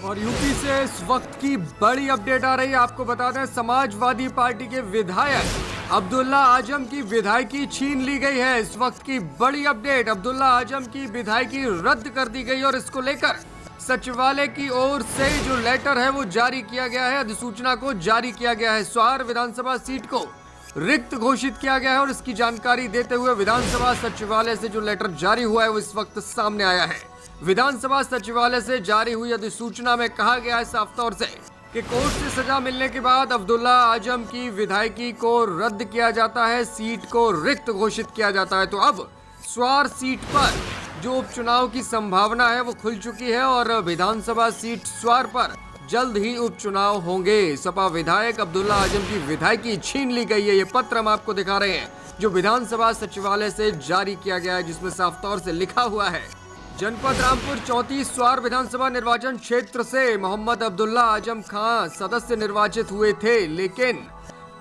और यूपी से इस वक्त की बड़ी अपडेट आ रही है। आपको बता दें, समाजवादी पार्टी के विधायक अब्दुल्ला आजम की विधायकी छीन ली गई है। इस वक्त की बड़ी अपडेट, अब्दुल्ला आजम की विधायकी रद्द कर दी गई और इसको लेकर सचिवालय की ओर से जो लेटर है वो जारी किया गया है, अधिसूचना को जारी किया गया है। स्वार विधानसभा सीट को रिक्त घोषित किया गया है और इसकी जानकारी देते हुए विधानसभा सचिवालय से जो लेटर जारी हुआ है वो इस वक्त सामने आया है। विधानसभा सचिवालय से जारी हुई अधिसूचना में कहा गया है साफ तौर से कि कोर्ट से सजा मिलने के बाद अब्दुल्ला आजम की विधायकी को रद्द किया जाता है, सीट को रिक्त घोषित किया जाता है। तो अब स्वार सीट पर जो उपचुनाव की संभावना है वो खुल चुकी है और विधानसभा सीट स्वार पर जल्द ही उपचुनाव होंगे। सपा विधायक अब्दुल्ला आजम की विधायकी छीन ली गई है। ये पत्र हम आपको दिखा रहे हैं जो विधानसभा सचिवालय से जारी किया गया है, जिसमें साफ तौर से लिखा हुआ है, जनपद रामपुर 34 स्वार विधानसभा निर्वाचन क्षेत्र से मोहम्मद अब्दुल्ला आजम खान सदस्य निर्वाचित हुए थे, लेकिन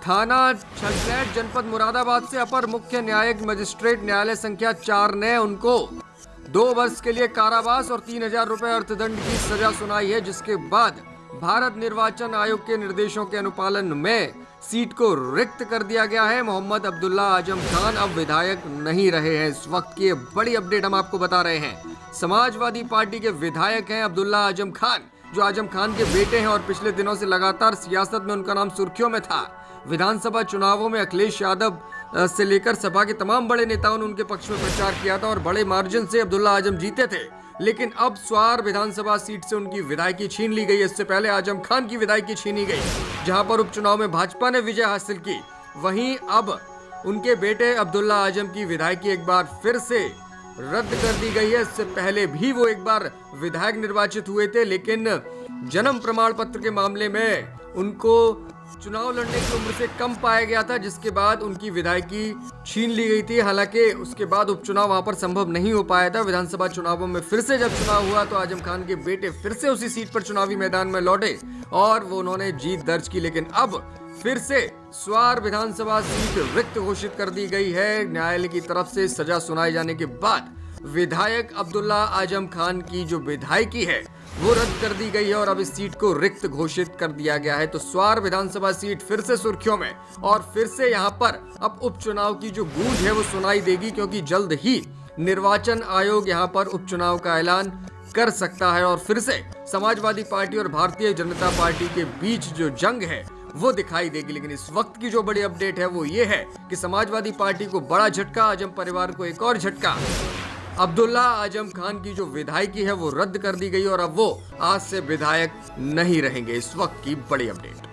थाना छगलैट जनपद मुरादाबाद से अपर मुख्य न्यायिक मजिस्ट्रेट न्यायालय संख्या 4 ने उनको 2 वर्ष के लिए कारावास और 3000 रुपए अर्थदंड की सजा सुनाई है, जिसके बाद भारत निर्वाचन आयोग के निर्देशों के अनुपालन में सीट को रिक्त कर दिया गया है। मोहम्मद अब्दुल्ला आजम खान अब विधायक नहीं रहे हैं। इस वक्त की बड़ी अपडेट हम आपको बता रहे हैं। समाजवादी पार्टी के विधायक हैं अब्दुल्ला आजम खान, जो आजम खान के बेटे हैं और पिछले दिनों से लगातार सियासत में उनका नाम सुर्खियों में था। विधानसभा चुनावों में अखिलेश यादव से लेकर सपा के तमाम बड़े नेताओं ने उनके पक्ष में प्रचार किया था और बड़े मार्जिन से अब्दुल्ला आजम जीते थे, लेकिन अब स्वार विधानसभा सीट से उनकी विधायकी छीन ली गई। इससे पहले आजम खान की विधायकी छीनी गई, जहां पर उपचुनाव में भाजपा ने विजय हासिल की। वहीं अब उनके बेटे अब्दुल्ला आजम की विधायकी एक बार फिर से रद्द कर दी गई है। इससे पहले भी वो एक बार विधायक निर्वाचित हुए थे, लेकिन जन्म प्रमाण पत्र के मामले में उनको चुनाव लड़ने की उम्र से कम पाया गया था, जिसके बाद उनकी विधायकी छीन ली गई थी। हालांकि उसके बाद उपचुनाव वहां पर संभव नहीं हो पाया था। विधानसभा चुनावों में फिर से जब चुनाव हुआ तो आजम खान के बेटे फिर से उसी सीट पर चुनावी मैदान में लौटे और वो उन्होंने जीत दर्ज की, लेकिन अब फिर से स्वार विधानसभा सीट रिक्त घोषित कर दी गई है। न्यायालय की तरफ से सजा सुनाए जाने के बाद विधायक अब्दुल्ला आजम खान की जो विधायकी है वो रद्द कर दी गई है और अब इस सीट को रिक्त घोषित कर दिया गया है। तो स्वार विधानसभा सीट फिर से सुर्खियों में और फिर से यहाँ पर अब उपचुनाव की जो गूंज है वो सुनाई देगी, क्योंकि जल्द ही निर्वाचन आयोग यहाँ पर उपचुनाव का ऐलान कर सकता है और फिर से समाजवादी पार्टी और भारतीय जनता पार्टी के बीच जो जंग है वो दिखाई देगी। लेकिन इस वक्त की जो बड़ी अपडेट है वो ये है कि समाजवादी पार्टी को बड़ा झटका, आजम परिवार को एक और झटका। अब्दुल्ला आजम खान की जो विधायकी है वो रद्द कर दी गई और अब वो आज से विधायक नहीं रहेंगे। इस वक्त की बड़ी अपडेट।